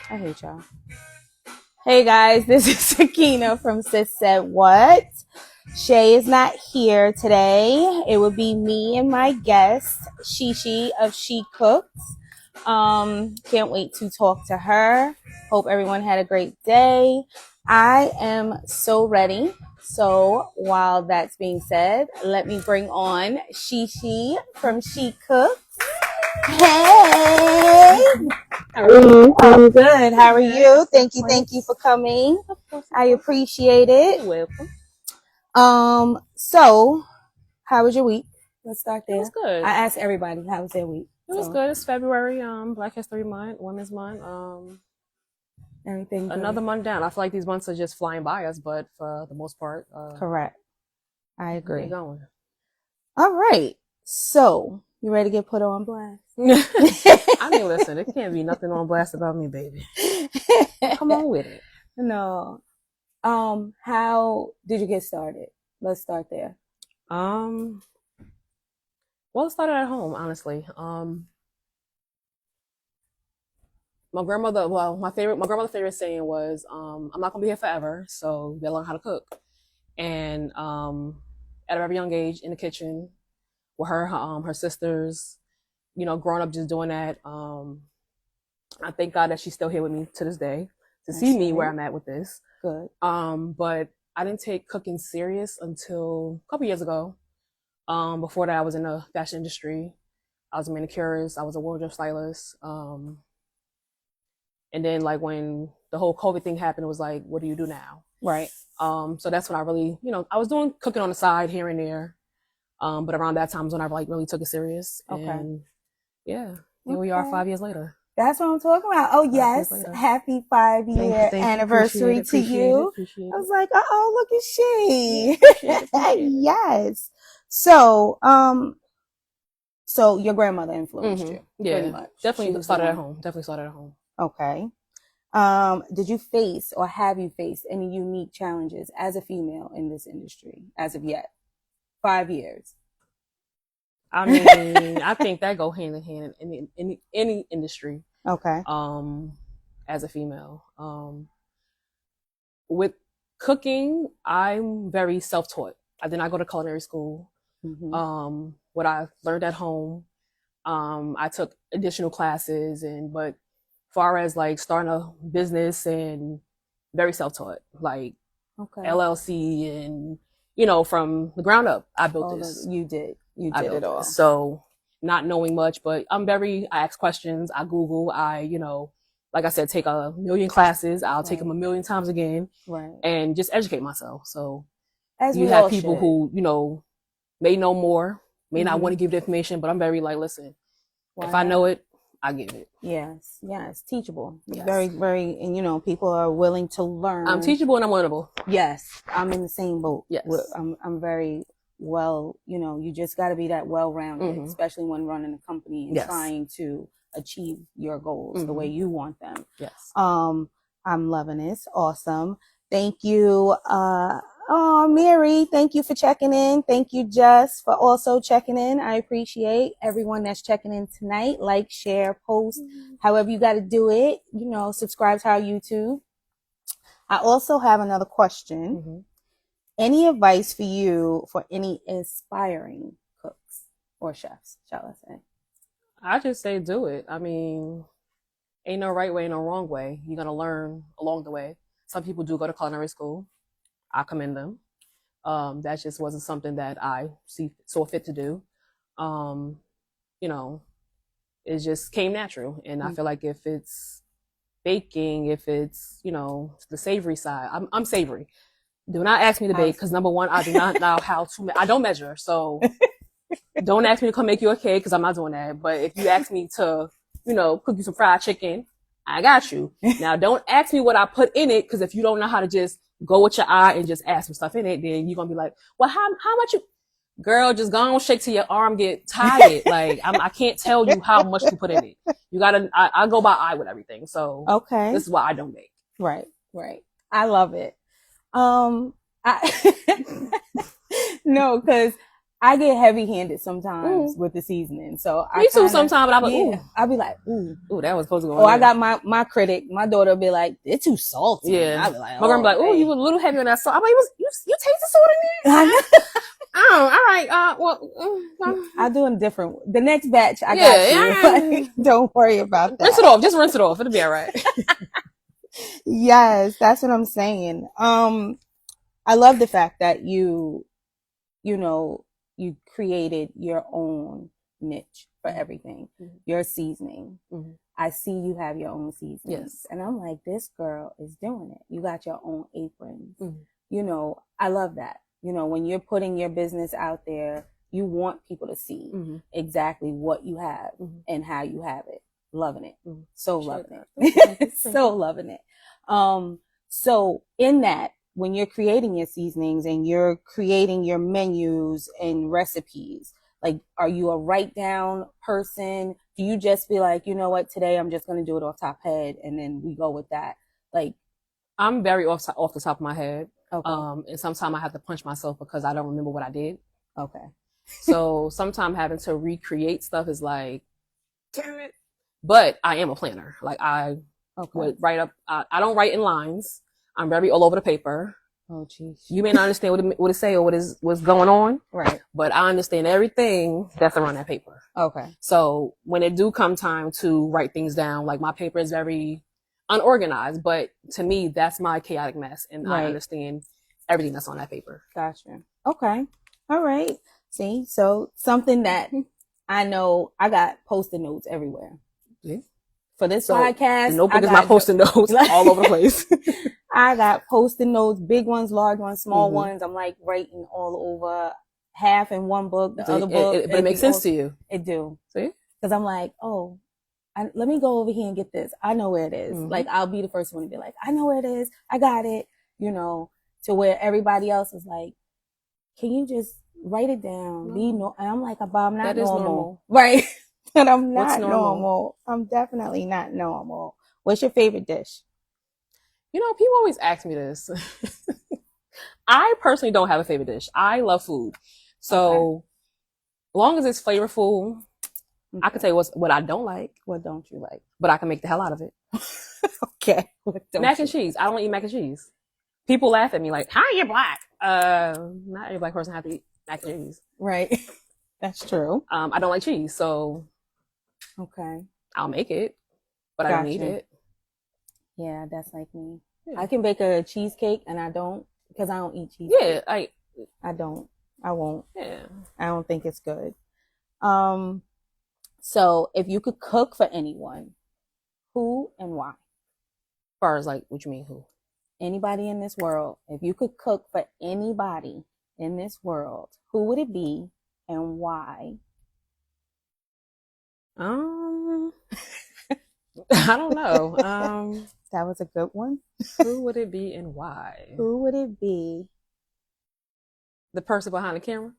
I hate y'all. Hey guys, this is Sakina from Sis Said What. Shay is not here today. It would be me and my guest, Shishi of She Cooks. Can't wait to talk to her. Hope everyone had a great day. I am so ready. So while that's being said, let me bring on Shishi from She Cooks. Hey! How are you? I'm good. How are you? Thank you for coming. I appreciate it. You're welcome. So how was your week? Let's start It there. was good. I asked everybody how was their week. It was good. It's February, Black History Month, Women's Month. Everything good. Another month down. I feel like these months are just flying by us, but for the most part, Correct. I agree. Keep going. All right. So you ready to get put on blast? I mean, listen, it can't be nothing on blast about me, baby. Come on with it. No. How did you get started? Let's start there. Well, it started at home, honestly. My grandmother's favorite saying was, I'm not gonna be here forever, so you gotta learn how to cook. And at a very young age in the kitchen with her sisters, growing up just doing that. I thank God that she's still here with me to this day to see me where I'm at with this. Good. But I didn't take cooking serious until a couple years ago. Before that, I was in the fashion industry. I was a manicurist. I was a wardrobe stylist. And then like when the whole COVID thing happened, it was like, what do you do now? Right. So that's when I really, I was doing cooking on the side here and there. But around that time is when I like really took it serious. Okay. And yeah, here we are 5 years later. That's what I'm talking about. Oh, yes. Happy 5-year anniversary to you. Appreciate it. I was like, look at she. Yes. So your grandmother influenced you. Yeah, pretty much. definitely started at home. Okay. Did you face or have you faced any unique challenges as a female in this industry as of yet? 5 years. I mean, I think that go hand in hand in any industry. Okay. As a female, with cooking, I'm very self-taught. I did not go to culinary school. Mm-hmm. What I learned at home, I took additional classes, but far as like starting a business and very self-taught, like LLC and from the ground up, I built this. You did it all. So not knowing much, but I ask questions, I Google, like I said, take a million classes. I'll take them a million times again, and just educate myself. So you have people who may know more, may not want to give the information, but I'm very like, listen, if I know it, I give it. Yes, teachable. Yes. Very, very, and people are willing to learn. I'm teachable and I'm learnable. Yes, I'm in the same boat. Yes, I'm very well. You just got to be that well-rounded, especially when running a company and trying to achieve your goals the way you want them. Yes. I'm loving this. Awesome. Thank you. Mary, thank you for checking in. Thank you, Jess, for also checking in. I appreciate everyone that's checking in tonight. Like, share, post, however you got to do it. Subscribe to our YouTube. I also have another question. Any advice for you for any aspiring cooks or chefs, shall I say? I just say do it. I mean, ain't no right way, no wrong way. You're going to learn along the way. Some people do go to culinary school. I commend them. That just wasn't something that I saw fit to do. It just came natural. And I feel like if it's baking, if it's, the savory side, I'm savory. Do not ask me to bake because number one, I do not know how to, I don't measure. So don't ask me to come make you a cake because I'm not doing that. But if you ask me to, cook you some fried chicken, I got you. Now don't ask me what I put in it because if you don't know how to just go with your eye and just add some stuff in it, then you're going to be like, well, how much you, girl, just go on, shake till your arm get tired. Like, I can't tell you how much to put in it. You gotta, I go by eye with everything. So this is why I don't bake. Right. I love it. No, cause I get heavy-handed sometimes with the seasoning. So Me too sometimes, but I'm like, ooh. I'll be like, ooh. Ooh, that was supposed to go on. Or I got my critic, my daughter will be like, it's too salty. Yeah. I'll be like, my grandma be like, ooh, you were a little heavy on that salt. I'm like, you tasted salt in there? I know. Oh, all right. I'll do a different. The next batch, I Yeah, got you. Like, don't worry about that. Rinse it off. Just rinse it off. It'll be all right. Yes, that's what I'm saying. I love the fact that you created your own niche for everything. Your seasoning. I see you have your own seasonings. Yes. And I'm like, this girl is doing it. You got your own aprons. You know, I love that. You know, when you're putting your business out there, you want people to see exactly what you have and how you have it. Loving it. So loving it. So loving it. So in that, when you're creating your seasonings and you're creating your menus and recipes, like, are you a write down person? Do you just be like, you know what, today I'm just going to do it off top head and then we go with that? Like, I'm very off the top of my head. Okay. And sometimes I have to punch myself because I don't remember what I did. Okay. So sometimes having to recreate stuff is like, damn it. But I am a planner. Like I would write up, I don't write in lines. I'm very all over the paper. Oh, geez. You may not understand what it say or what's going on. Right. But I understand everything that's around that paper. Okay. So when it do come time to write things down, like my paper is very unorganized, but to me, that's my chaotic mess. And I understand everything that's on that paper. Gotcha. Okay. All right. See, so something that I know, I got Post-it notes everywhere. Yeah. For this podcast, the notebook is my Post-it notes all over the place. I got Post-it notes, big ones, large ones, small ones. I'm like writing all over, half in one book, the other book. But it makes sense to you. It do. See? Because I'm like, oh, let me go over here and get this. I know where it is. Like, I'll be the first one to be like, I know where it is. I got it. You know, to where everybody else is like, can you just write it down? And I'm like, but I'm not that is normal. Right. But I'm not What's normal. I'm definitely not normal. What's your favorite dish? You know, people always ask me this. I personally don't have a favorite dish. I love food. So long as it's flavorful, I can tell you what I don't like. What don't you like? But I can make the hell out of it. Okay. Mac and cheese. I don't eat mac and cheese. People laugh at me like, how are you black? Not every black person has to eat mac and cheese. Right. That's true. I don't like cheese, so I'll make it, but I don't eat it. Yeah, that's like me. Yeah. I can bake a cheesecake and I don't, because I don't eat cheesecake. Yeah, I don't. I won't. Yeah. I don't think it's good. So if you could cook for anyone, who and why? As far as like, what you mean, who? Anybody in this world. If you could cook for anybody in this world, who would it be and why? I don't know. That was a good one. Who would it be and why? Who would it be? The person behind the camera?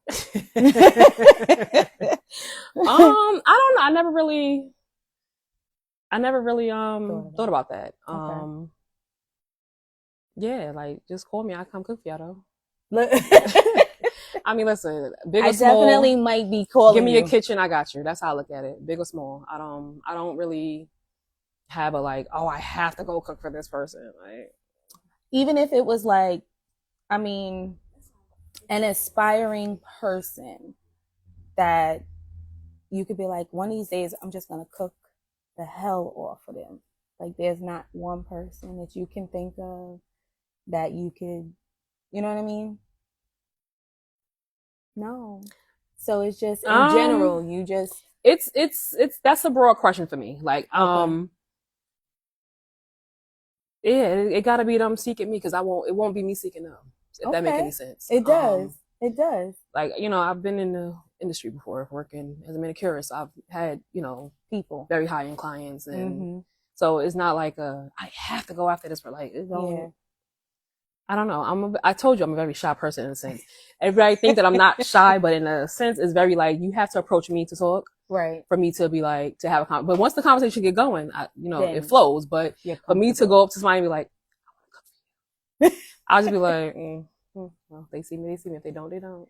I don't know. I never really thought about that. Yeah, like just call me. I'll come cook for y'all though. I mean, listen, big or small. I definitely might be calling. Give me your kitchen, I got you. That's how I look at it. Big or small. I don't really have a like, oh, I have to go cook for this person. Like, even if it was like, I mean, an aspiring person that you could be like, one of these days I'm just gonna cook the hell off of them. Like, there's not one person that you can think of that you could, you know what I mean? No. So it's just in general, you just it's that's a broad question for me. Like, yeah, it gotta be them seeking me because it won't be me seeking them. If that makes any sense. It does. It does. Like, you know, I've been in the industry before working as a manicurist. I've had, you know, people, very high end clients. And so it's not like I have to go after this for like, I don't know. I told you I'm a very shy person in a sense. Everybody think that I'm not shy, but in a sense, it's very like, you have to approach me to talk. Right. For me to be like, to have a conversation. But once the conversation get going, it flows. But for me to go up to somebody and be like, I want to cook for you. I'll just be like, well, they see me. If they don't, they don't.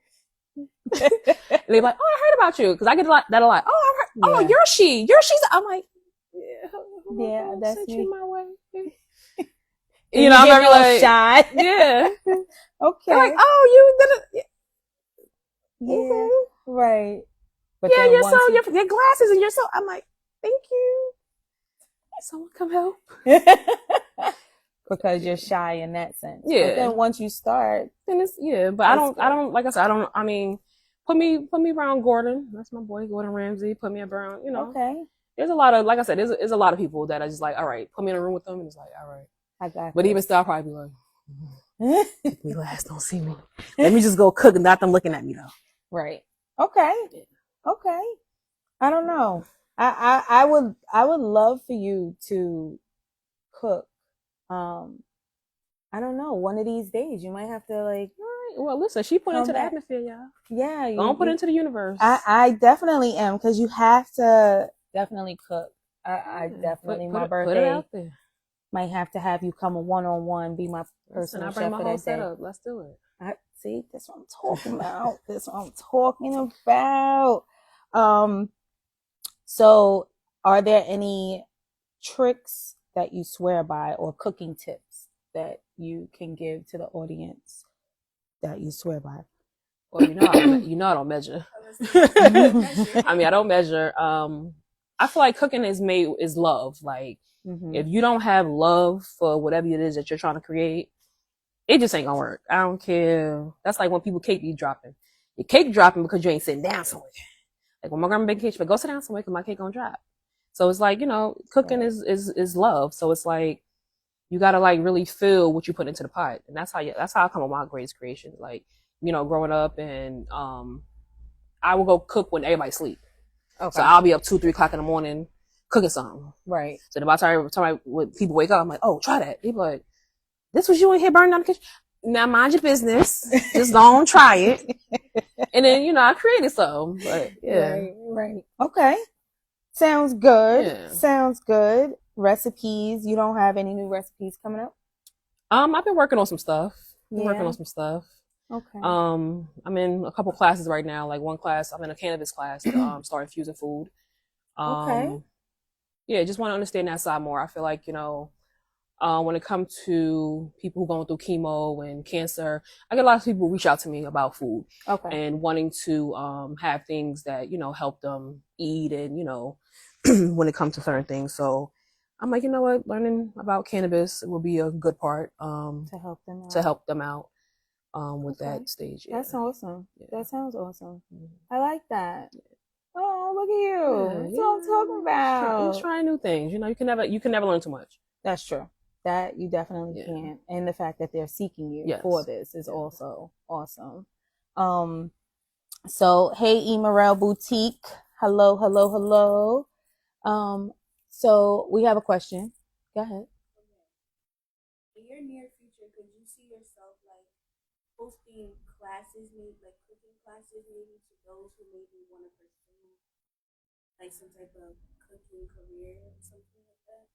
And they're like, oh, I heard about you. Cause I get that a lot. Oh, I heard, oh, Yeah. you're she's, I'm like, Yeah, that's sent me. you my way. And You know, I'm get very all like, shy. yeah. Okay. They're like, oh, you did it. Yeah. Okay. Right. But Yeah, then you're once so, your glasses and you're so, I'm like, thank you. Someone come help. because you're shy in that sense. Yeah. But then once you start, Then it's, yeah, but I don't, like I said, I mean, put me around Gordon. That's my boy, Gordon Ramsay. Put me around, you know. okay, There's a lot of, like I said, there's a lot of people that are just like, all right, put me in a room with them. And it's like, all right. I got But this. even still, I'll probably be like, we last don't see me. Let me just go cook and not them looking at me though. Right. Okay. Okay. I don't know. I would love for you to cook. I don't know. One of these days, you might have to like. All right. Well, listen, she put Come into the back. atmosphere, y'all. Yeah. Don't put into the universe. I definitely am because you have to definitely cook. I definitely my put birthday it out there. might have to have you come a 1-on-1, be my Listen, personal I bring chef my for whole that day. setup. Let's do it. See, that's what I'm talking about. That's what I'm talking about. So are there any tricks that you swear by or cooking tips that you can give to the audience that you swear by? Well, you know I don't measure. I mean, I don't measure. I feel like cooking is love. Like, if you don't have love for whatever it is that you're trying to create, it just ain't gonna work. I don't care. That's like when people cake be dropping. Your cake dropping because you ain't sitting down somewhere. Like when my grandma baked cake, she like, go sit down somewhere because my cake gonna drop. So it's like, you know, cooking is love. So it's like, you gotta like really feel what you put into the pot. And that's how I come up with my greatest creations. Like, you know, growing up and, I will go cook when everybody sleep. Okay. So I'll be up 2-3 o'clock in the morning cooking something. Right. So then by the time when people wake up, I'm like, oh, try that. They be like, this was you in here burning down the kitchen. Now mind your business. Just go and try it. And then, you know, I created something. But yeah. Right. Okay. Sounds good. Yeah. Sounds good. Recipes. You don't have any new recipes coming up? I've been working on some stuff. Okay. I'm in a couple classes right now. Like one class, I'm in a cannabis class, starting Fusion Food. Okay. Yeah, just want to understand that side more. I feel like, you know, when it comes to people who are going through chemo and cancer, I get a lot of people reach out to me about food. Okay. And wanting to have things that, you know, help them eat and, you know, when it comes to certain things. So I'm like, you know what, learning about cannabis will be a good part to help them out. With that stage. Yeah. That's awesome. Yeah. That sounds awesome. I like that. Oh, look at you. That's what I'm talking about. Just trying new things. You know, you can never learn too much. That's true. That you definitely can. And the fact that they're seeking you for this is also awesome. So hey, Emerald Boutique. Hello. So we have a question. Go ahead. In your near future, could you see yourself like hosting classes, maybe like cooking classes, maybe to those who maybe want to pursue like some type of cooking career or something like that?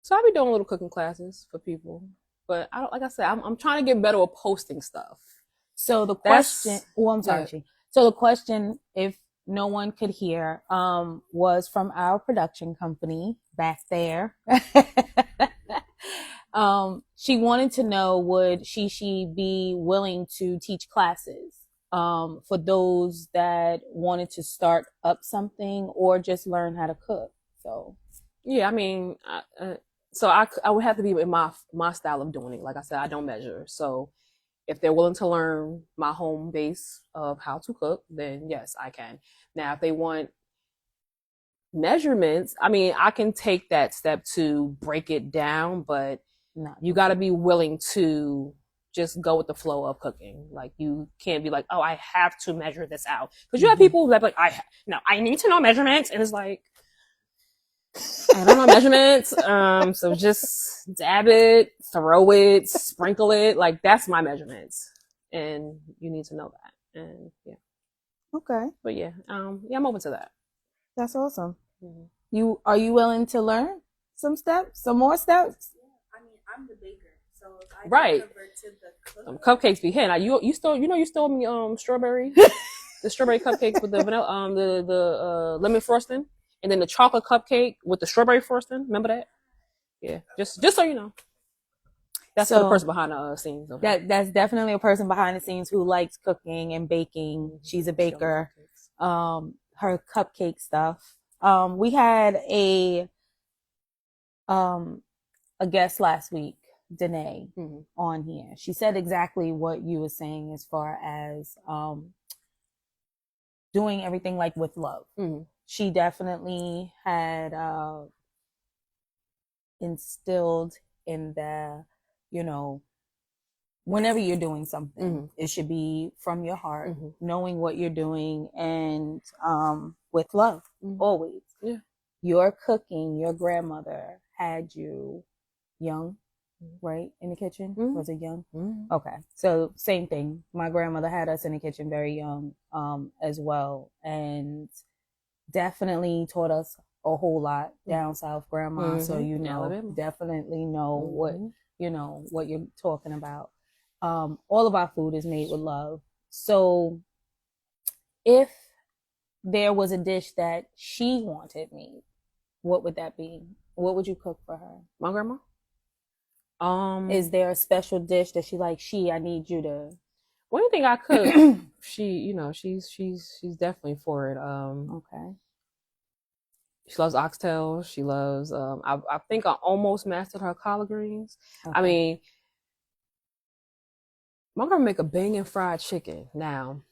So I'll be doing little cooking classes for people, but I don't, like I said, I'm trying to get better at posting stuff. So the question, I'm sorry. So the question, if no one could hear, was from our production company back there. She wanted to know, would she be willing to teach classes for those that wanted to start up something or just learn how to cook? So yeah, I mean, so I would have to be in my style of doing it. Like I said, I don't measure. So if they're willing to learn my home base of how to cook, then yes, I can. Now, if they want measurements, I mean, I can take that step to break it down, but you got to be willing to just go with the flow of cooking. Like, you can't be like, oh, I have to measure this out. Because you have people that like, I need to know measurements. And it's like, I don't know measurements. So just dab it, throw it, sprinkle it. Like, that's my measurements. And you need to know that. And yeah. Okay. But yeah, I'm open to that. That's awesome. Mm-hmm. Are you willing to learn some more steps? Yeah, I mean, I'm the baker, So if I Right. convert to the Cupcakes be hitting. Like, you stole me strawberry, the strawberry cupcake with the vanilla the lemon frosting, and then the chocolate cupcake with the strawberry frosting. Remember that? Yeah. Just so you know, that's for the person behind the scenes. Okay? That's definitely a person behind the scenes who likes cooking and baking. She's a baker. Her cupcake stuff. We had a guest last week, Danae, on here. She said exactly what you were saying as far as doing everything like with love. She definitely had instilled in the, you know, whenever you're doing something, it should be from your heart, knowing what you're doing, and with love, always. Yeah. Your cooking, your grandmother had you young, right, in the kitchen? Was it young? Okay, so same thing. My grandmother had us in the kitchen very young as well, and definitely taught us a whole lot. Down south grandma, so you know, Alabama. Definitely know what what you're talking about. All of our food is made with love. So if there was a dish that she wanted made, what would that be? What would you cook for her? My grandma? Is there a special dish that I need you to... Well, anything I cook, she's definitely for it. Okay. She loves oxtail. She loves, I think I almost mastered her collard greens. Okay. I mean, my grandma make a banging fried chicken now.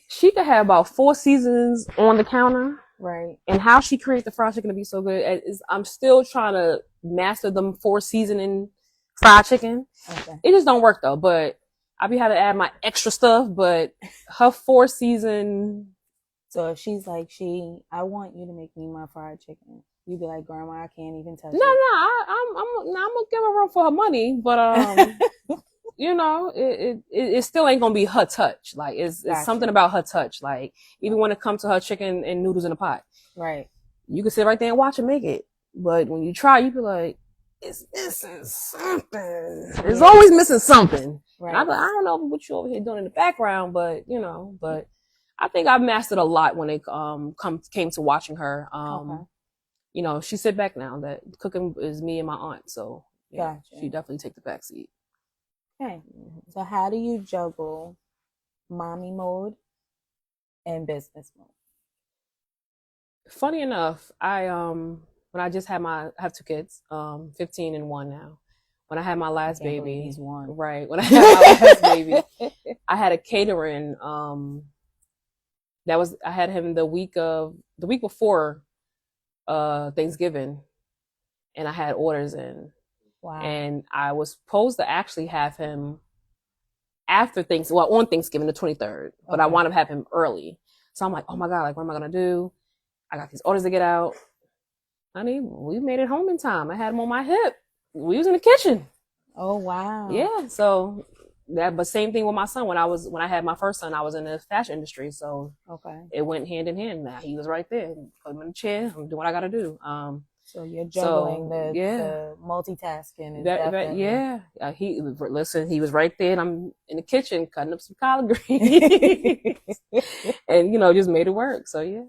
She could have about 4 seasons on the counter. Right. And how she creates the fried chicken to be so good I'm still trying to master them 4 seasoning fried chicken. Okay. It just don't work though, but I be having to add my extra stuff, but her 4 season. So if she's like, I want you to make me my fried chicken, you'd be like, Grandma, I can't even touch it. I'm gonna give her room for her money, but you know, it still ain't gonna be her touch. Like it's something about her touch. Like even when it comes to her chicken and noodles in a pot, right? You can sit right there and watch her make it, but when you try, you be like, it's missing something. It's always missing something. Right. I don't know what you over here doing in the background, but you know, I think I've mastered a lot when it came to watching her. Okay. You know, she sit back now. That cooking is me and my aunt, so yeah, gotcha. She definitely take the back seat. Okay, so how do you juggle mommy mode and business mode? Funny enough, I when I just had I have 2 kids, 15 and 1 now. When I had my last baby, he's 1. Right. When I had my last baby, I had a catering. I had him the week before Thanksgiving, and I had orders in. Wow. And I was supposed to actually have him after on Thanksgiving, the 23rd, but I wound up having him early. So I'm like, oh my God, like, what am I going to do? I got these orders to get out. Honey, we made it home in time. I had him on my hip. We was in the kitchen. Oh, wow. Yeah. So but same thing with my son. When I had my first son, I was in the fashion industry. So it went hand in hand. Now he was right there. Put him in the chair. I'm doing what I got to do. So you're juggling the multitasking. He was right there, and I'm in the kitchen cutting up some collard greens, and just made it work. So yeah.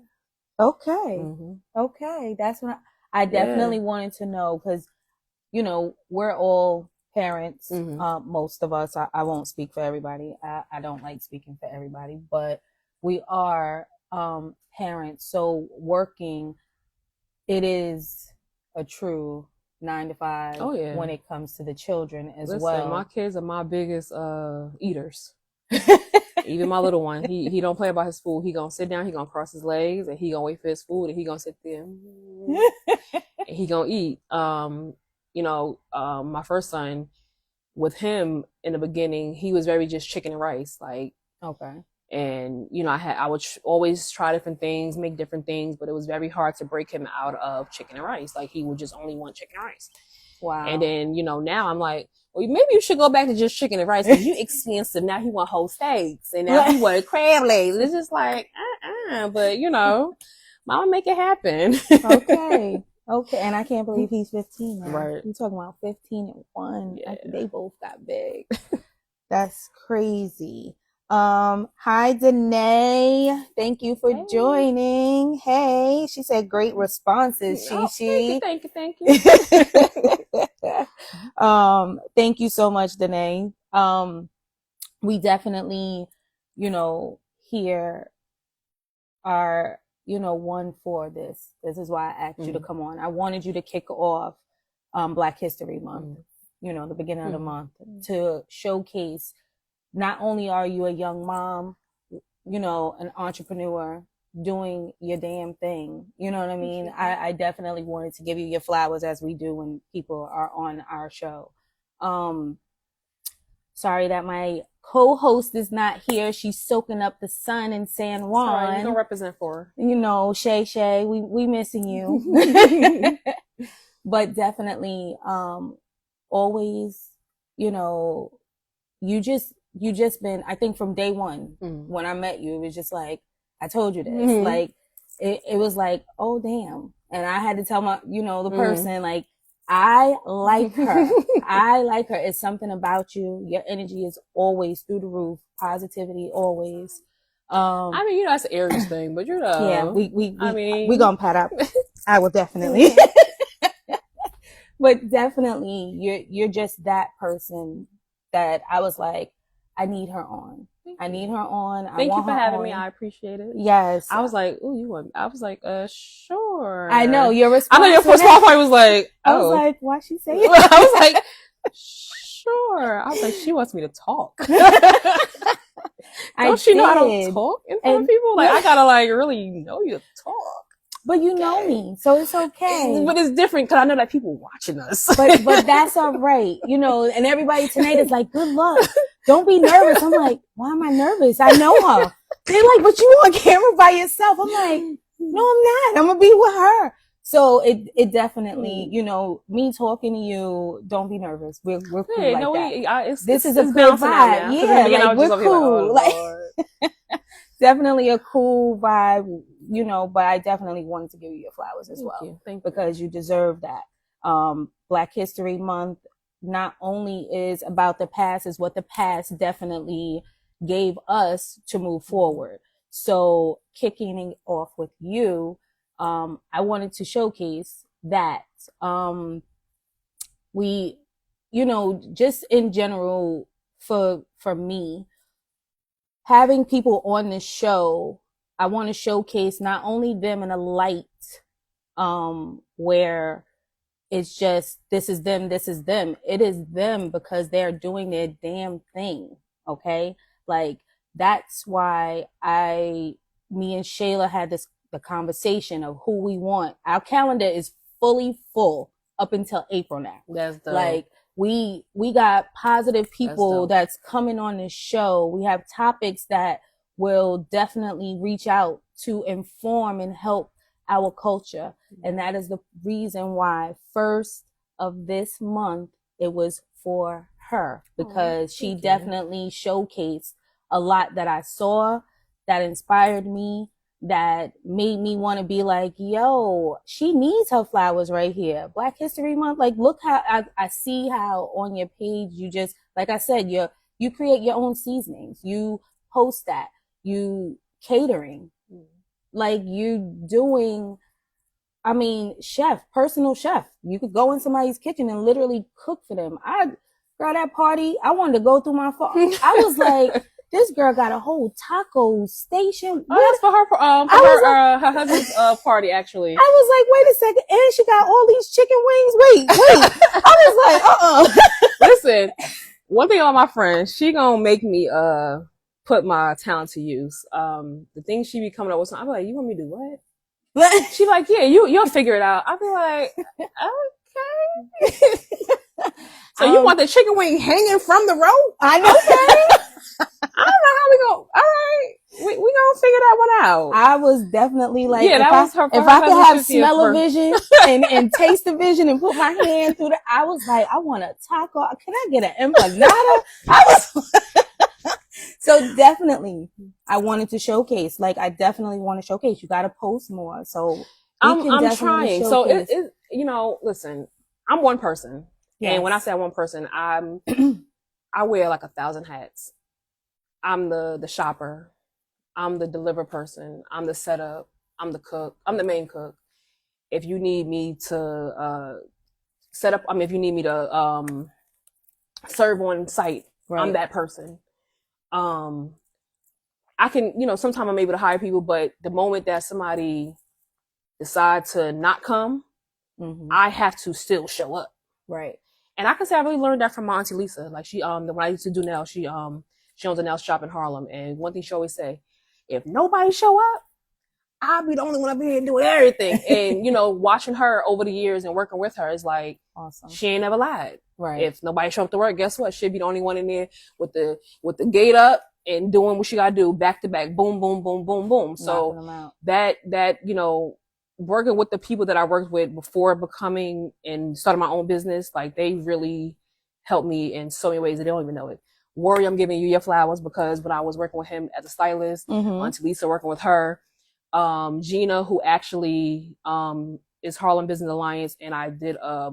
Okay. Okay, that's what I definitely wanted to know, because we're all parents. Most of us. I won't speak for everybody. I don't like speaking for everybody, but we are parents. So working. It is a true 9 to 5 when it comes to the children as well. My kids are my biggest eaters. Even my little one, he don't play about his food. He gonna sit down, he gonna cross his legs, and he gonna wait for his food, and he gonna sit there and he gonna eat. My first son, with him in the beginning, he was very just chicken and rice, like And, I would always try different things, make different things, but it was very hard to break him out of chicken and rice. Like, he would just only want chicken and rice. Wow. And then, now I'm like, well, maybe you should go back to just chicken and rice, because you expensive. Now he want whole steaks, and now he want crab legs. It's just like, but, mama, make it happen. Okay. Okay, and I can't believe he's 15 now. Right. You talking about 15 and 1. Yeah. They both got big. That's crazy. Hi Danae. Thank you for joining. Hey, she said great responses, Shishi. Thank you. Thank you so much, Danae. We definitely, here are, one for this. This is why I asked you to come on. I wanted you to kick off Black History Month, the beginning of the month, to showcase not only are you a young mom, an entrepreneur doing your damn thing. You know what I mean? I definitely wanted to give you your flowers as we do when people are on our show. Sorry that my co-host is not here. She's soaking up the sun in San Juan. Sorry, you don't represent for her. Shay, we missing you. But definitely, always, you just been, I think from day one, when I met you, it was just like, I told you this, like, it was like, oh damn. And I had to tell my, the person, like, I like her. I like her. It's something about you. Your energy is always through the roof. Positivity always. I mean, that's an Aries thing, but yeah, we gonna pat up. I will definitely. But definitely, you're just that person that I was like, I need her on. I need her on. Thank you for having me. I appreciate it. Yes. I was like, ooh, you want? I was like, sure. I know your response. I know your first point was like, I was like, why she say it? I was like, sure. I was like, she wants me to talk. Don't she know I don't talk in front of people? Like, I gotta like really know you to talk. But you know me, so it's okay. But it's different because I know that people watching us. But that's all right, and everybody tonight is like, good luck. Don't be nervous. I'm like, why am I nervous? I know her. They're like, but you on camera by yourself. I'm like, no, I'm not. I'm gonna be with her. So it definitely, me talking to you, don't be nervous. We're cool this is a cool vibe. Yeah, like we're cool. Definitely a cool vibe, but I definitely wanted to give you your flowers as well. Thank you. Because you deserve that. Black History Month not only is about the past, is what the past definitely gave us to move forward. So kicking it off with you, I wanted to showcase that we, just in general for me, having people on this show, I want to showcase not only them in a light where it's just, this is them. It is them because they're doing their damn thing, okay? Like, that's why me and Shayla had the conversation of who we want. Our calendar is fully full up until April now. That's dope. Like, we got positive people that's coming on this show. We have topics that will definitely reach out to inform and help our culture. And that is the reason why first of this month, it was for her, because she definitely showcased a lot that I saw that inspired me, that made me want to be like, yo, she needs her flowers right here. Black History Month. Like, look how I see how on your page, you just, like I said, you create your own seasonings. You post that. You catering. Like, you doing, personal chef. You could go in somebody's kitchen and literally cook for them. Girl, that party, I wanted to go through my phone. I was like, this girl got a whole taco station. Oh, that's for her, her husband's party, actually. I was like, wait a second. And she got all these chicken wings. Wait. I was like, Listen, one thing about my friend, she gonna make me put my talent to use. The things she be coming up with, I'll be like, you want me to do what? She like, yeah, you'll figure it out. I'll be like, okay. So you want the chicken wing hanging from the rope? I know. I don't know how we go. All right, we gonna figure that one out. I was definitely like, yeah, that was her. If I could have smell-o-vision and taste-o-vision and put my hand through I was like, I want a taco. Can I get an empanada? So definitely, I wanted to showcase. Like, I definitely want to showcase. You got to post more. So I'm definitely trying. So showcase. it listen, I'm one person. Yes. And when I say I'm one person, I wear like 1,000 hats. I'm the shopper. I'm the deliver person. I'm the setup. I'm the cook. I'm the main cook. If you need me to set up, if you need me to serve on site, Right. I'm that person. I can, sometimes I'm able to hire people, but the moment that somebody decide to not come, I have to still show up. Right. And I can say I really learned that from my auntie Lisa. Like when I used to do nails, she owns a nail shop in Harlem. And one thing she always say, if nobody show up, I'll be the only one up here doing everything. And, watching her over the years and working with her is like, awesome. She ain't never lied. Right. If nobody show up to work, guess what? She'll be the only one in there with the gate up and doing what she got to do back to back. Boom, boom, boom, boom, boom. So that, working with the people that I worked with before becoming and starting my own business, like they really helped me in so many ways that they don't even know it. Worry, I'm giving you your flowers because when I was working with him as a stylist, Auntie Lisa working with her, Gina, who actually is Harlem Business Alliance, and I did a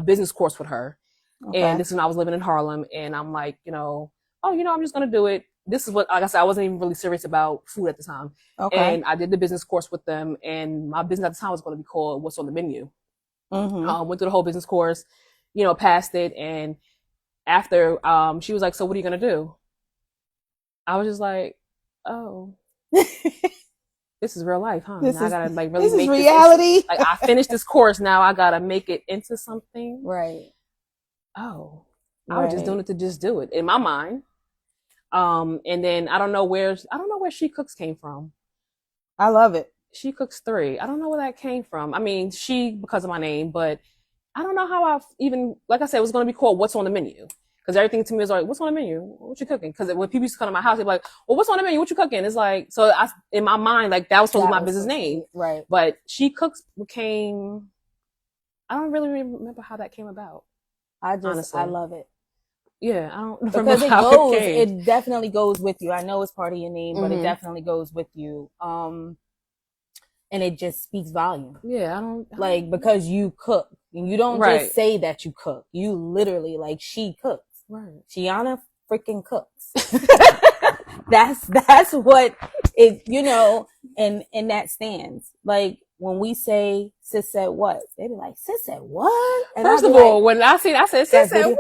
business course with her. Okay. And this is when I was living in Harlem, and I'm like, I'm just gonna do it. This is what, like I said, I wasn't even really serious about food at the time. Okay. And I did the business course with them, and my business at the time was going to be called What's on the Menu. Went through the whole business course, passed it, and after she was like, so what are you going to do? I was just like, oh, this is real life, huh? Now I gotta really this make is reality. This I finished this course, now I gotta make it into something. Right. Oh, I was just doing it to just do it in my mind. And then I don't know where She Cooks came from. I love it. She Cooks 3. I don't know where that came from. I mean, because of my name, but I don't know how I even, like I said, it was going to be called What's on the Menu. Because everything to me is like, what's on the menu? What you cooking? Because when people used to come to my house, they'd be like, well, what's on the menu? What you cooking? It's like, so in my mind, like that was supposed to be my business name. Right. But She Cooks became, I don't really remember how that came about. Honestly. I love it. Yeah, I don't remember because how it definitely goes with you. I know it's part of your name, but it definitely goes with you. And it just speaks volume. Yeah, I don't because you cook. And you don't just say that you cook. You literally, she cooks. Right. Gianna freaking cooks. That's what it, and that stands. Like, when we say Sis Said What, they be like, Sis said what? And first of all, when I said Sis said what?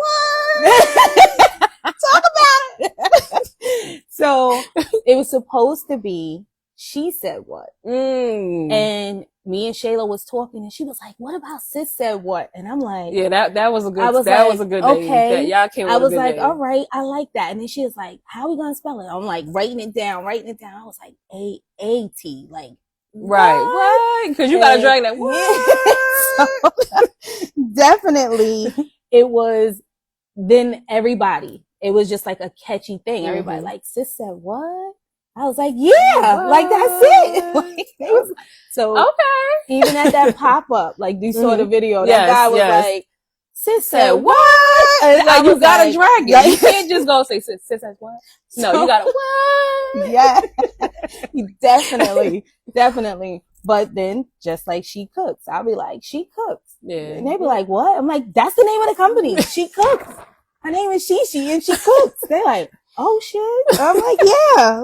Talk about it. So it was supposed to be She Said What. And me and Shayla was talking, and she was like, what about Sis Said What? And I'm like, yeah, that was a good, was a good name. Okay. Y'all came with a good name. All right, I like that. And then she was like, how are we going to spell it? I'm like, writing it down. I was like, A-A-T, like, right. Because you got to drag that. What? So, definitely, it was, then everybody, it was just like a catchy thing. Everybody like, Sis said what? I was like, yeah, like that's it. So okay. Even at that pop-up, you saw the video, that guy was like, Sis said what? And you gotta drag it. You can't just go say Sis said what? No, you gotta what? Yeah. Definitely. But then, just like She Cooks, I'll be like, She Cooks. Yeah. And they be like, what? I'm like, that's the name of the company. She Cooks. Her name is Shishi and she cooks. They're like, oh shit. I'm like, yeah.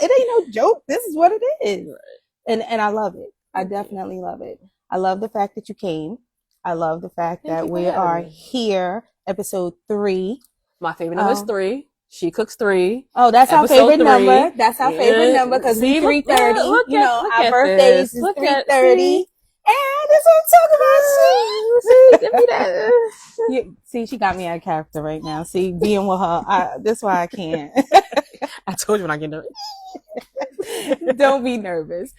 It ain't no joke. This is what it is. Right. And I love it. I definitely love it. I love the fact that you came. I love the fact that we are here. Episode 3. My favorite number is 3. She Cooks 3. Oh, that's our favorite number. That's our favorite number because we 3:30. Our birthdays is 3:30. And this what I'm talking about. See, she got me out of character right now. See, being with her, that's why I can't. I told you when I get nervous. Don't be nervous.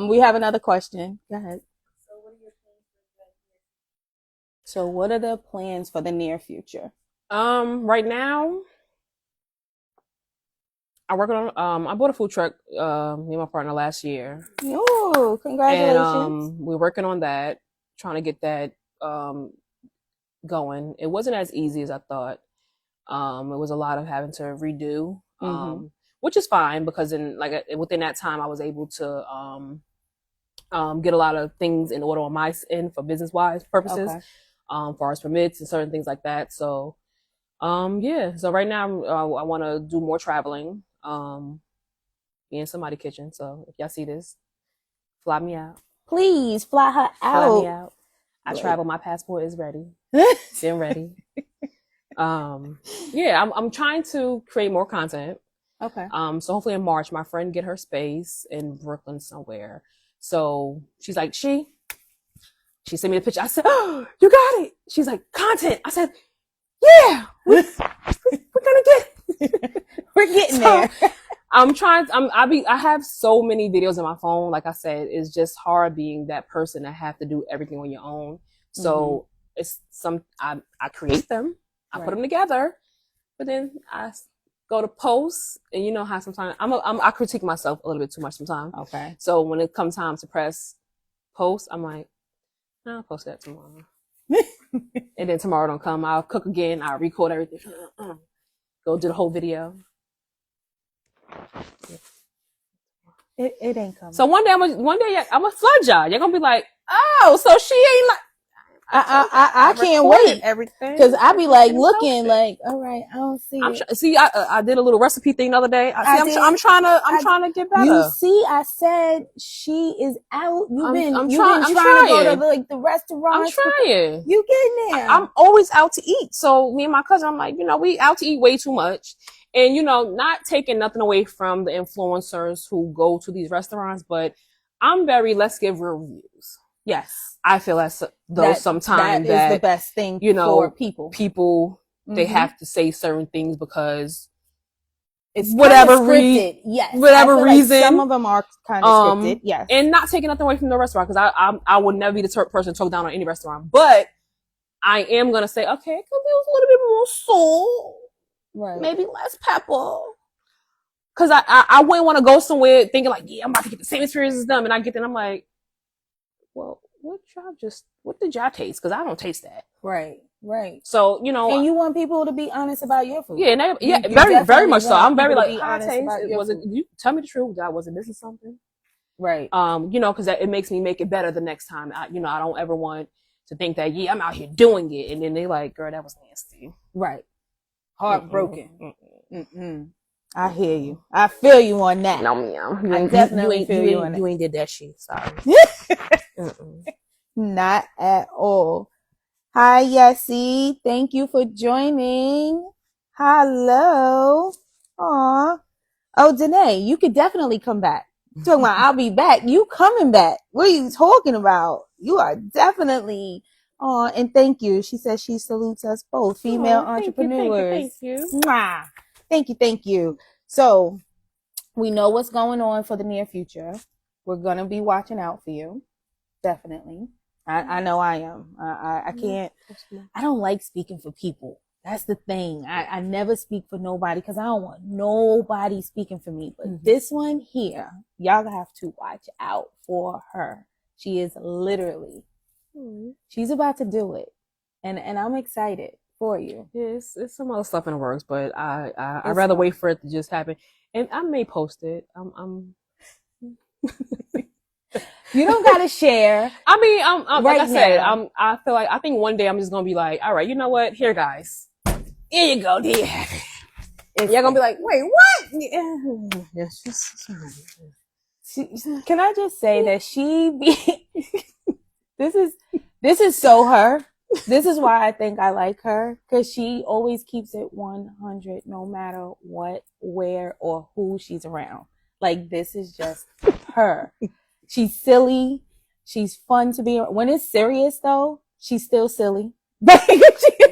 We have another question. Go ahead. So what are the plans for the near future? Right now, I'm working on, I bought a food truck, me and my partner last year. Oh, congratulations. And, we're working on that, trying to get that, going. It wasn't as easy as I thought. It was a lot of having to redo, which is fine because within that time I was able to, get a lot of things in order on my end for business wise purposes, Okay. far as permits and certain things like that. So, yeah. So right now, I want to do more traveling, be in somebody's kitchen. So if y'all see this, fly me out. Please fly her Fly me out. out. I travel. My passport is ready. Been ready. Yeah, I'm trying to create more content. Okay. So hopefully in March, my friend get her space in Brooklyn somewhere. So she's like, she sent me the picture. I said, oh, you got it. She's like, content. I said, yeah, we're gonna get it. We're getting there. I'm trying. I have so many videos on my phone. Like I said, it's just hard being that person that have to do everything on your own. So it's I create them, I put them together, but then I go to post, and you know how sometimes I critique myself a little bit too much sometimes. Okay. So when it comes time to press post, I'm like, no, I'll post that tomorrow. And then tomorrow don't come. I'll cook again. I'll record everything. Go do the whole video. It ain't coming. So one day I'm gonna flood y'all. You're gonna be like, oh, so she ain't like. I can't wait everything because I be like looking like, all right, I don't see it. I did a little recipe thing the other day. I'm trying to get better. You see, I said she is out. You've been trying to go to like the restaurants. I'm trying. You getting there? I'm always out to eat. So me and my cousin, I'm like, we out to eat way too much. And, not taking nothing away from the influencers who go to these restaurants, but I'm let's give real reviews. Yes. I feel though sometimes that is the best thing for people. People, they have to say certain things because it's whatever reason. Yes. Whatever reason. Like some of them are kind of scripted. Yes. And not taking nothing away from the restaurant because I would never be the person to talk down on any restaurant. But I am going to say, okay, it could use a little bit more salt. Right. Maybe less pepper. Cause I wouldn't want to go somewhere thinking like, yeah, I'm about to get the same experience as them. And I get there and I'm like, well, what did y'all taste? Cause I don't taste that. Right. So, and you want people to be honest about your food. Yeah, very, very much so. I'm very like, honest you tell me the truth. Was it missing something? Right. Cause it makes me make it better the next time. I don't ever want to think that, yeah, I'm out here doing it. And then they like, girl, that was nasty. Right. Heartbroken. I hear you. I feel you on that. No, ma'am. I definitely feel you on that. You ain't did that shit. Sorry. Not at all. Hi, Yessie. Thank you for joining. Hello. Aw. Oh, Danae, you could definitely come back. Talking about I'll be back. You coming back. What are you talking about? You are definitely and thank you. She says she salutes us both, female entrepreneurs. Thank you. Mwah. Thank you. So we know what's going on for the near future. We're going to be watching out for you. Definitely. I know I am. I can't, I don't like speaking for people. That's the thing. I never speak for nobody because I don't want nobody speaking for me. But this one here, y'all have to watch out for her. She is literally, she's about to do it. And I'm excited for you. Yeah, it's some other stuff in the works, but I'd rather wait for it to just happen. And I may post it. You don't gotta share. I mean, like I said, I feel like I think one day I'm just gonna be like, all right, you know what? Here, guys, here you go. There you have it. You're gonna be like, wait, what? Yeah, can I just say that this is so her. This is why I think I like her, because she always keeps it 100 no matter what, where, or who she's around. Like, this is just her. She's silly. She's fun to be around. When it's serious, though, she's still silly.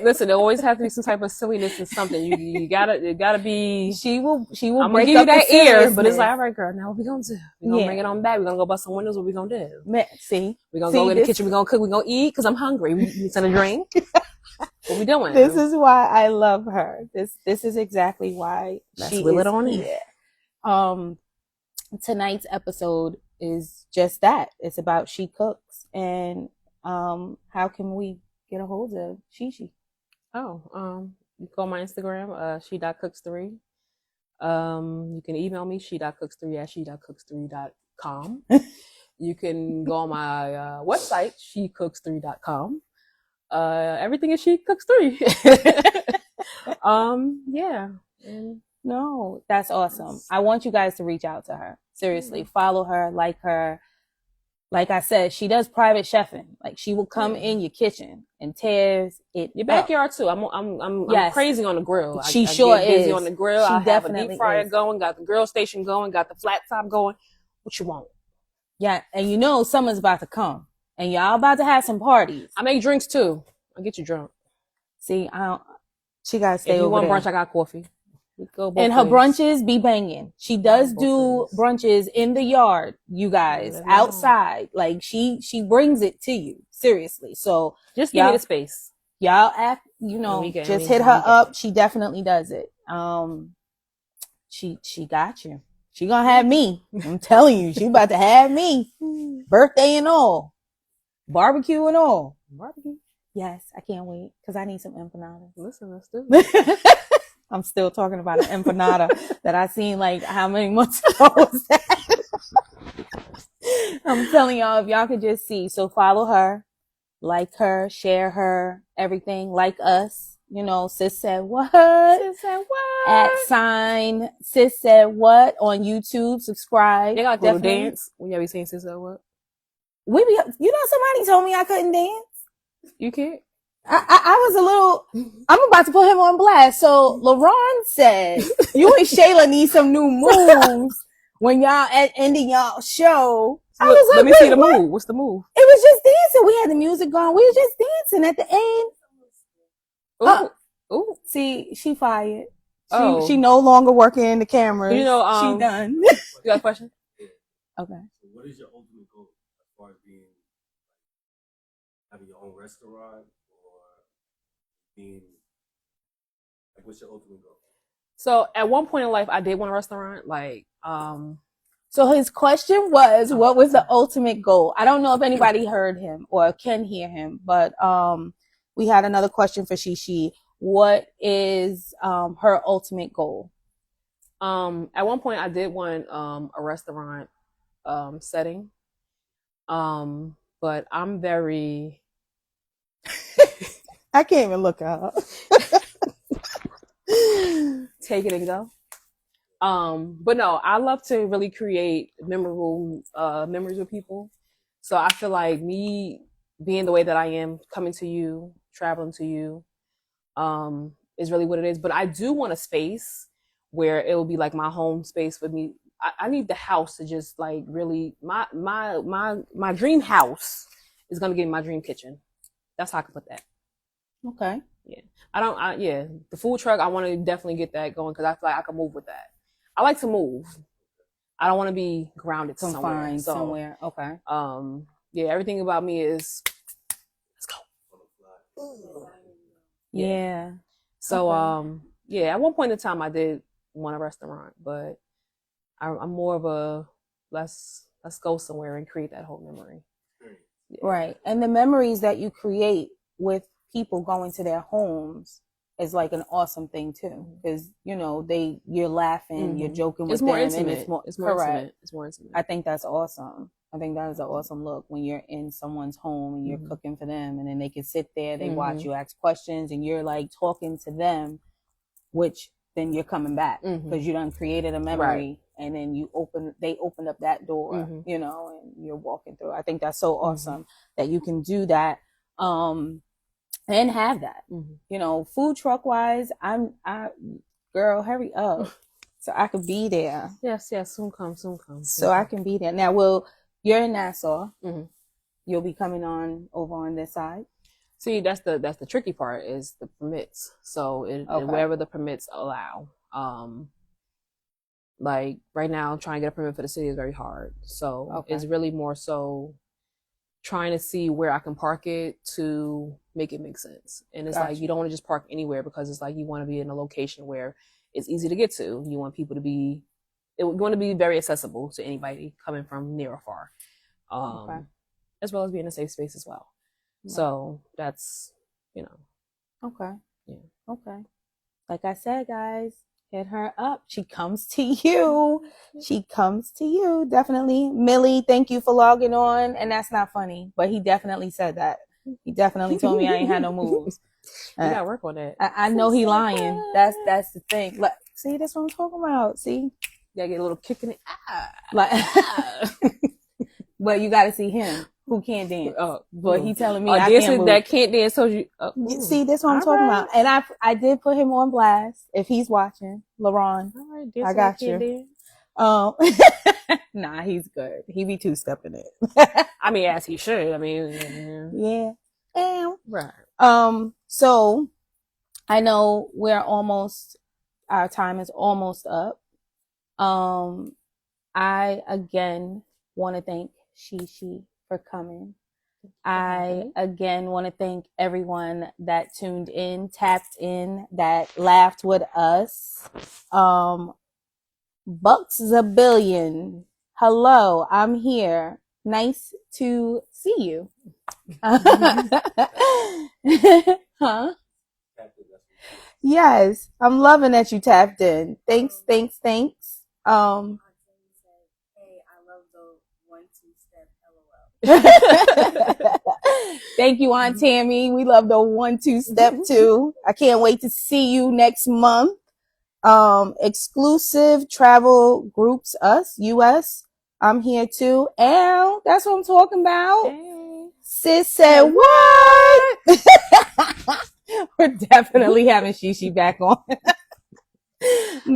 Listen, there always has to be some type of silliness in something. You gotta be. She will. I'm gonna give you that ear, but it's like, all right, girl. Now what we gonna do? We gonna bring it on back. We gonna go bust some windows. What we gonna do? See, we gonna go in the kitchen. We gonna cook. We gonna eat because I'm hungry. We send a drink. What we doing? This is why I love her. This is exactly why she is on here. Tonight's episode is just that. It's about She Cooks, and how can we get a hold of Shishi? You call my Instagram, she.cooks3. You can email me, she.cooks3@she.cooks3.com. You can go on my website, shecooks3.com. Everything is She Cooks 3. Yeah. And No, that's awesome. I want you guys to reach out to her. Seriously, follow her, like her. Like I said, she does private chefing. Like she will come in your kitchen and tears it your up. backyard too. I'm Yes. crazy on the grill. She I sure get busy is. on the grill. She I have a definitely deep fryer is. going, got the grill station going, got the flat top going. What you want? Yeah, and you know summer's about to come, and y'all about to have some parties. I make drinks too. I get you drunk. See, I don't. She gotta stay If you over want there. brunch, I got coffee. We go both And her ways. brunches be banging. She does Both do ways. brunches in the yard, you guys, Let me know. outside. Like she brings it to you, seriously. So Just give me y'all, the space. y'all act, just hit her up. She definitely does it. She got you. She gonna have me. I'm telling you, she about to have me. Birthday and all, barbecue and all. Barbecue. Yes, I can't wait because I need some empanadas. Listen, let's do it. I'm still talking about an empanada that I seen like how many months ago was that? I'm telling y'all, if y'all could just see. So follow her, like her, share her, everything, like us. Sis Said What? Sis Said What? @Sis Said What on YouTube. Subscribe. They got a little Definitely. dance. When y'all be saying Sis Said What? Somebody told me I couldn't dance. You can't? I was a little, I'm about to put him on blast. So LaRon said, you and Shayla need some new moves when y'all at ending y'all show. I was like, let me see the what? move. What's the move? It was just dancing. We had the music going. We were just dancing at the end. Ooh. Ooh. See, she fired. Oh. She no longer working in the cameras. You know, she done. You got a question? Okay. So what is your ultimate goal as far as having your own restaurant or being like, what's your ultimate goal? So at one point in life, I did want a restaurant. So his question was, what was the ultimate goal? I don't know if anybody heard him or can hear him, but we had another question for Shishi. What is her ultimate goal? At one point I did want a restaurant setting. But I'm very I can't even look up. take it and go. But no, I love to really create memorable memories with people. So I feel like me being the way that I am, coming to you, traveling to you, is really what it is. But I do want a space where it will be like my home space for me. I need the house to just like really my dream house is gonna give me my dream kitchen. That's how I can put that. Okay. Yeah. The food truck, I want to definitely get that going because I feel like I can move with that. I like to move. I don't want to be grounded Confined somewhere. Okay. Yeah, everything about me is let's go. Yeah. So, Okay. yeah, at one point in time I did want a restaurant, but I'm more of a let's go somewhere and create that whole memory. Yeah. Right. And the memories that you create with people going to their homes is like an awesome thing too, because you're laughing, you're joking with it's more them, intimate. and it's more correct. intimate. It's more intimate. I think that's awesome. I think that is an awesome look when you're in someone's home and you're cooking for them, and then they can sit there, they watch you ask questions, and you're like talking to them, which then you're coming back because you done created a memory, and then they opened up that door, and you're walking through. I think that's so awesome that you can do that, and have that. Food truck wise, girl, hurry up so I could be there. Yes, soon come. So I can be there. Now, you're in Nassau. You'll be coming on over on this side. See, that's the tricky part is the permits. So wherever the permits allow. Like right now, trying to get a permit for the city is very hard. So it's really more so trying to see where I can park it to make it make sense. And it's like you don't want to just park anywhere because it's like you want to be in a location where it's easy to get to. You want people to be, you want to be very accessible to anybody coming from near or far, as well as being a safe space as well. Right. So that's, Okay. Yeah. Okay. Like I said, guys, Hit her up. She comes to you. She comes to you. Definitely. Millie, thank you for logging on. And that's not funny, but he definitely said that. He definitely told me I ain't had no moves. You gotta work on that. I know he lying. That's the thing. Like, see, that's what I'm talking about. See, You gotta get a little kick in it. like, but you got to see him who can't dance. But he telling me I can't move. That can't dance. So you See, that's what I'm talking about. And I did put him on blast. If he's watching, LaRon, All right, I got you. Nah, he's good. He be two-stepping it. I mean, as he should. I mean, Yeah. right. So I know our time is almost up. I again want to thank Shishi for coming. I again want to thank everyone that tuned in, tapped in, that laughed with us. Bucks a billion. Hello, I'm here. Nice to see you. Huh? Yes, I'm loving that you tapped in. Thanks. Hey, I love the 1-2 step LOL. Thank you, Aunt Tammy. We love the 1-2 step too. I can't wait to see you next month. Exclusive travel groups, us, US. I'm here too. And that's what I'm talking about. Hey. Sis said what? We're definitely having Shishi back on.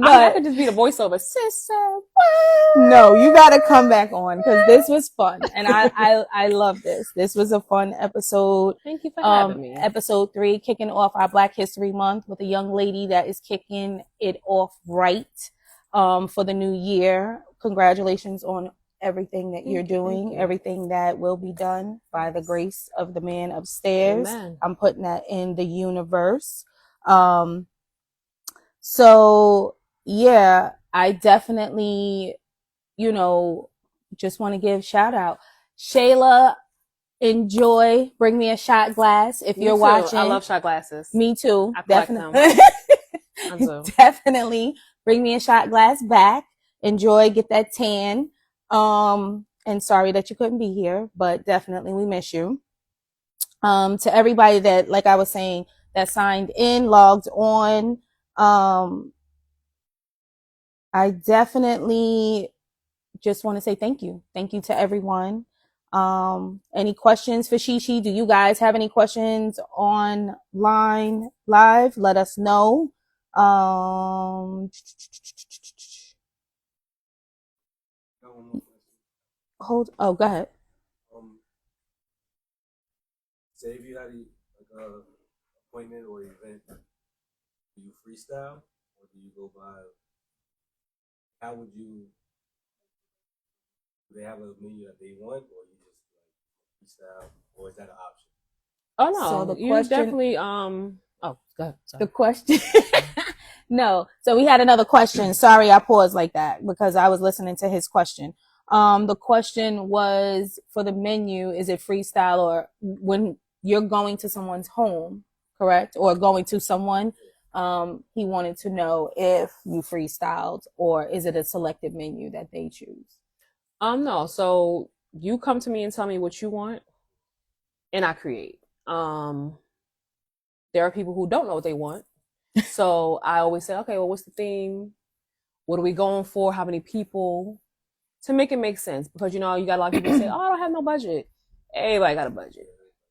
I could just be the voiceover. Sis said what? No, you gotta come back on because this was fun. And I love this. This was a fun episode. Thank you for having me. Episode 3, kicking off our Black History Month with a young lady that is kicking it off right for the new year. Congratulations on everything that you're doing, everything that will be done by the grace of the man upstairs. Amen. I'm putting that in the universe. So yeah, I definitely, just want to give shout out. Shayla, enjoy. Bring me a shot glass if you're watching. I love shot glasses. Me too. I collect them. Definitely bring me a shot glass back. Enjoy, get that tan. And sorry that you couldn't be here, but definitely we miss you. To everybody that, like I was saying, that signed in, logged on, I definitely just want to say thank you. Thank you to everyone. Any questions for Shishi? Do you guys have any questions online live? Let us know. Go ahead. Say if you had a appointment or event, do you freestyle or do you go by? How would you? Do they have a menu that they want, or you just freestyle, or is that an option? Oh no, So the you question, definitely go ahead. Sorry. The question. No, so we had another question. Sorry, I paused like that because I was listening to his question. The question was for the menu: is it freestyle or when you're going to someone's home, correct, or going to someone? He wanted to know if you freestyled or is it a selected menu that they choose? No. So you come to me and tell me what you want, and I create. There are people who don't know what they want, so I always say, okay, well, what's the theme? What are we going for? How many people? To make it make sense, because you got a lot of people say, oh, I don't have no budget. Everybody got a budget,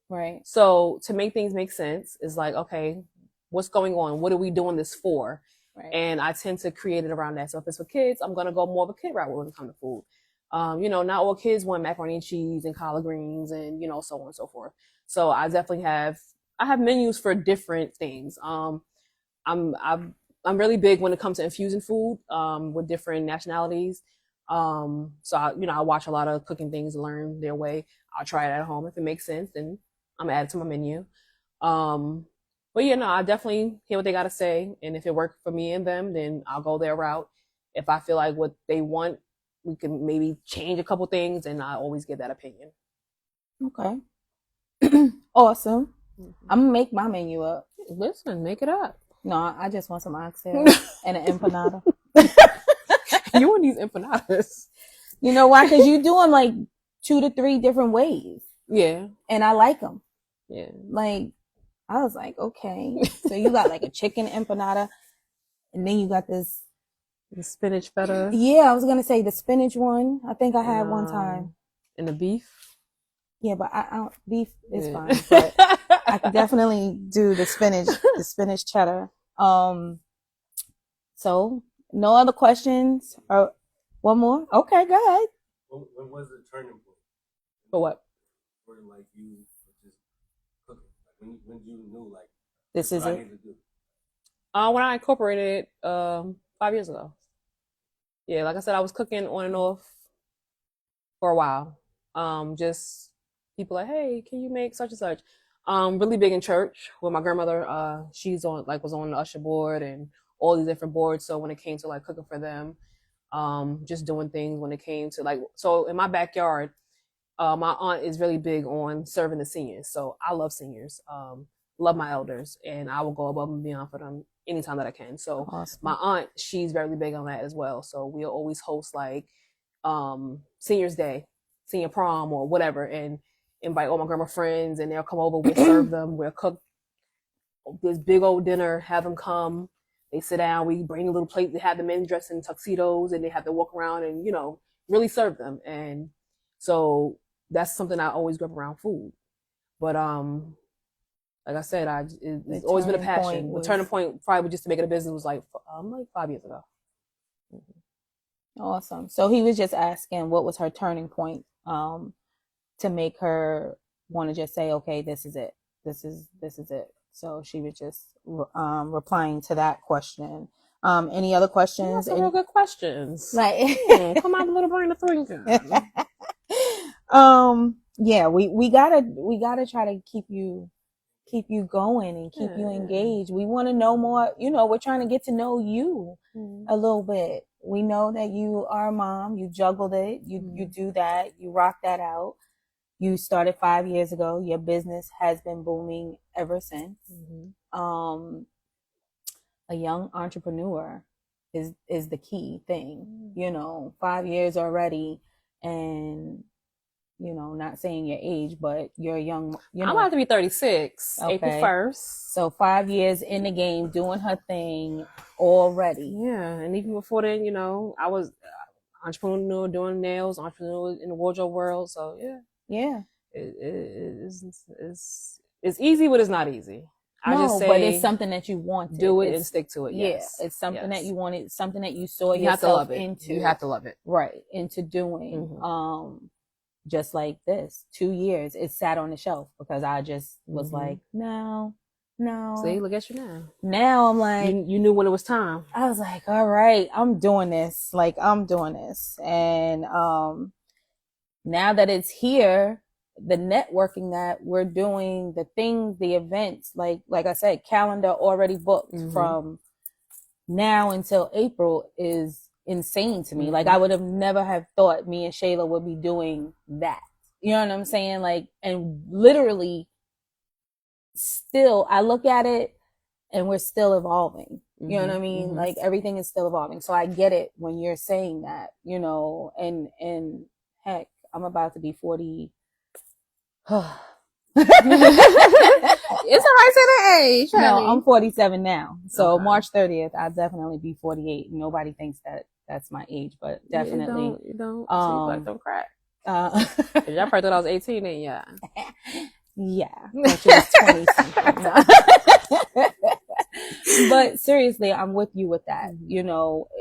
right? So to make things make sense is like, okay, what's going on? What are we doing this for? Right. And I tend to create it around that. So if it's for kids, I'm gonna go more of a kid route when it comes to food. Not all kids want macaroni and cheese and collard greens and so on and so forth. So I definitely have menus for different things. I'm really big when it comes to infusing food with different nationalities. So I watch a lot of cooking things, learn their way. I'll try it at home. If it makes sense, then I'm add it to my menu. But I definitely hear what they got to say. And if it worked for me and them, then I'll go their route. If I feel like what they want, we can maybe change a couple things, and I always get that opinion. Okay. Awesome. I'm going to make my menu up. Listen, make it up. No, I just want some oxtail and an empanada. You and these empanadas. You know why? Because you do them like 2 to 3 different ways, Yeah. and I like them. Yeah. Like, I was like, okay. So you got like a chicken empanada, and then you got this. The spinach feta. Yeah, I was gonna say the spinach one. I think I had one time. And the beef. Yeah, but I don't. Beef is Yeah. fine, but I could definitely do the spinach cheddar. So no other questions? Or one more? Okay, go ahead. When was the turning point? For what? Where like you were just cooking? Like when you knew like This is what I it. need to do? When I incorporated 5 years ago. Yeah, like I said, I was cooking on and off for a while. Just people like, hey, can you make such and such? Really big in church with my grandmother. She's was on the usher board and all these different boards. So when it came to like cooking for them, just doing things when it came to like, so in my backyard, my aunt is really big on serving the seniors. So I love seniors, love my elders, and I will go above and beyond for them anytime that I can. So Awesome. my aunt, she's very big on that as well. So we'll always host like seniors day, senior prom or whatever, and invite all my grandma friends, and they'll come over. We'll serve them. We'll cook this big old dinner, have them come. They sit down. We bring a little plate. They have the men dressed in tuxedos, and they have to walk around and really serve them. And so that's something I always grew up around food. But like I said, it's always been a passion. The turning point, probably just to make it a business, was like 5 years ago. Awesome. So he was just asking what was her turning point to make her want to just say, okay, this is it. This is it. So she was just replying to that question. Any other questions? Some real good questions. Like, come out a little brain of thinking. Yeah, we gotta try to keep you going and keep you engaged. We want to know more. We're trying to get to know you a little bit. We know that you are a mom. You juggled it. You do that. You rock that out. You started 5 years ago. Your business has been booming ever since. A young entrepreneur is the key thing. 5 years already, and not saying your age, but you're young. I'm about to be 36, okay. April 1st. So 5 years in the game, doing her thing already. Yeah, and even before then, I was entrepreneur doing nails, entrepreneur in the wardrobe world. So yeah, it's easy, but it's not easy. I just say, but it's something that you want. Do it and stick to it. Yes. Yeah, it's something that you wanted, something that you saw you yourself have to love it. into. You have to love it, right? Into doing. Just like this, 2 years, it sat on the shelf because I just was like, no. See, look at you now. Now I'm like, you knew when it was time. I was like, all right, I'm doing this. And now that it's here, the networking that we're doing, the things, the events, like I said, calendar already booked from now until April is insane to me. Like, I would have never have thought me and Shayla would be doing that. You know what I'm saying? Like, and literally still, I look at it and we're still evolving. You know what I mean? Like, everything is still evolving. So I get it when you're saying that, and heck, I'm about to be 40. It's all right to the age. No, I'm 47 now. So okay. March 30th, I'll definitely be 48. Nobody thinks that that's my age, but definitely. You don't. Don't crack. Y'all probably thought I was 18 then, yeah. Yeah. But you was 20 something. But seriously, I'm with you with that.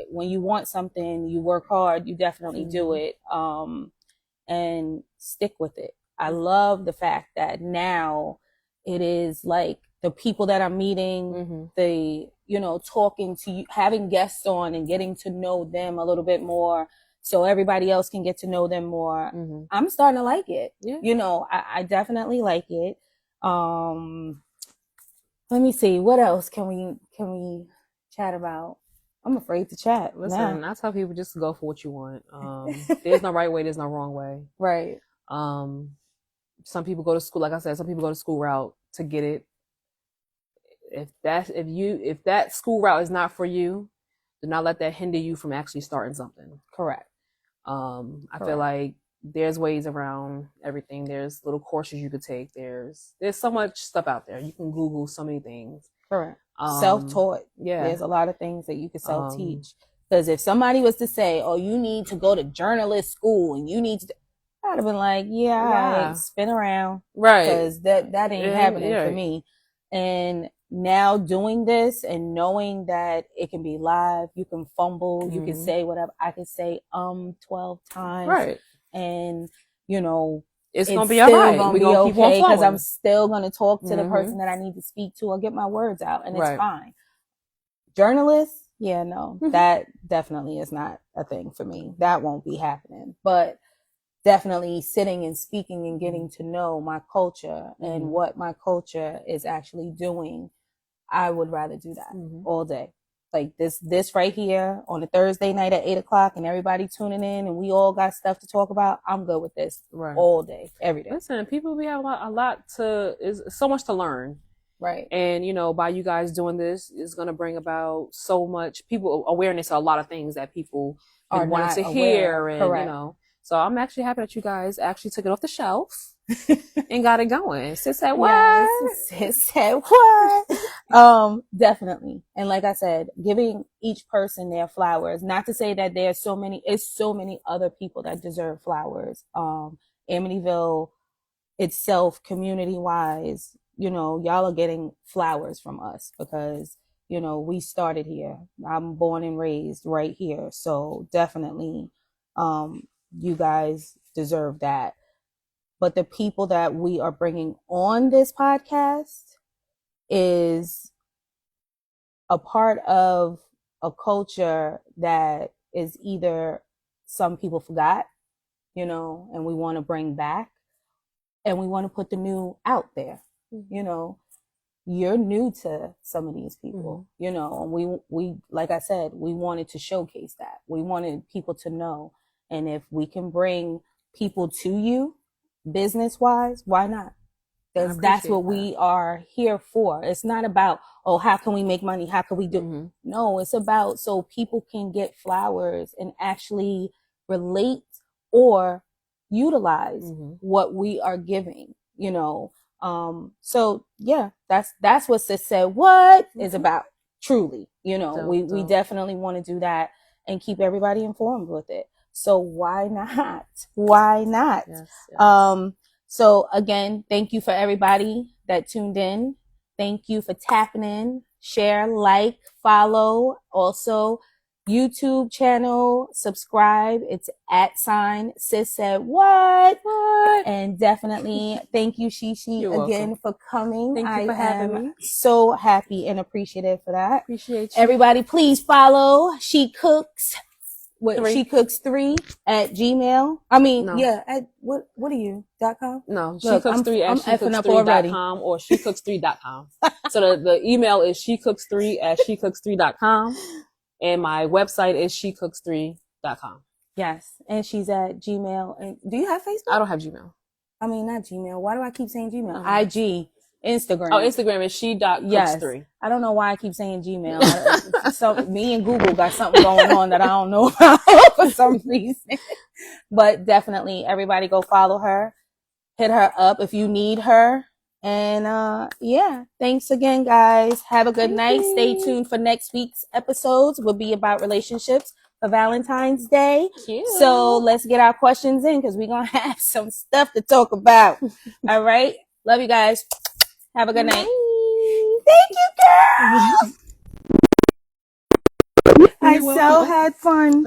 When you want something, you work hard, you definitely do it. And stick with it. I love the fact that now it is like the people that I'm meeting, talking to you, having guests on and getting to know them a little bit more so everybody else can get to know them more. I'm starting to like it. Yeah. I definitely like it. Let me see. What else can we chat about? I'm afraid to chat. Listen, I tell people just go for what you want. There's no right way, there's no wrong way. Right. Some people go to school, like I said, some people go to school route to get it. if that school route is not for you, do not let that hinder you from actually starting something. Correct. I Correct. feel like there's ways around everything. There's little courses you could take. There's so much stuff out there. You can Google so many things. Correct. Self-taught. Yeah. There's a lot of things that you can self-teach. Because if somebody was to say, oh, you need to go to journalist school and you need to, I'd have been like, yeah, all right, spin around. Right. Because that ain't happening for me. And now doing this and knowing that it can be live, you can fumble, you can say whatever. I can say 12 times. Right. And, you know, it's going to be all right. We're going to keep on flowing. Because I'm still going to talk to the person that I need to speak to or get my words out. And it's fine. Journalists, yeah, no, that definitely is not a thing for me. That won't be happening. But definitely sitting and speaking and getting to know my culture and what my culture is actually doing, I would rather do that all day. Like this right here on a Thursday night at 8:00 and everybody tuning in and we all got stuff to talk about. I'm good with this all day, every day. Listen, people we have a lot is so much to learn. Right. And, you know, by you guys doing this is going to bring about so much awareness of a lot of things that people are wanting to hear. And, you know, so I'm actually happy that you guys actually took it off the shelf and got it going. Sis said what? Yes, sis said what? Definitely. And like I said, giving each person their flowers, not to say that it's so many other people that deserve flowers. Amityville itself, community wise, you know, y'all are getting flowers from us because, you know, we started here. I'm born and raised right here. So definitely, you guys deserve that. But the people that we are bringing on this podcast is a part of a culture that is either some people forgot, you know, and we want to bring back, and we want to put the new out there. You know, you're new to some of these people, you know, and we, like I said, we wanted to showcase that. We wanted people to know. And if we can bring people to you business wise, why not? Because that's what we are here for. It's not about, oh, how can we make money? How can we do? No, it's about so people can get flowers and actually relate or utilize what we are giving, you know. So yeah, that's what Sis Said What is about. Truly, you know, we definitely want to do that and keep everybody informed with it. So why not? Why not? Yes. So again, thank you for everybody that tuned in. Thank you for tapping in, share, like, follow. Also, YouTube channel, subscribe. It's @ Sis Said What? And definitely thank you, Shishi, again for coming. Thank you for having me. So happy and appreciative for that. Appreciate you. Everybody, please follow She Cooks. She Cooks 3 at Gmail. I mean, yeah. At what are you? .com? No, She Cooks 3 at shecooks3.com or shecooks3.com. So the email is shecooks3 at shecooks3.com. And my website is shecooks3.com. Yes. And she's at Gmail. And do you have Facebook? I don't have Gmail. I mean, not Gmail. Why do I keep saying Gmail? IG. Instagram. Oh, Instagram is she.cooks3. Yes. I don't know why I keep saying Gmail. So me and Google got something going on that I don't know about for some reason. But definitely everybody go follow her. Hit her up if you need her. And yeah, thanks again, guys. Have a good night. Stay tuned for next week's episodes. Will be about relationships for Valentine's Day. Cute. So let's get our questions in because we're going to have some stuff to talk about. All right. Love you guys. Have a good night. Thank you, girl. I so had fun.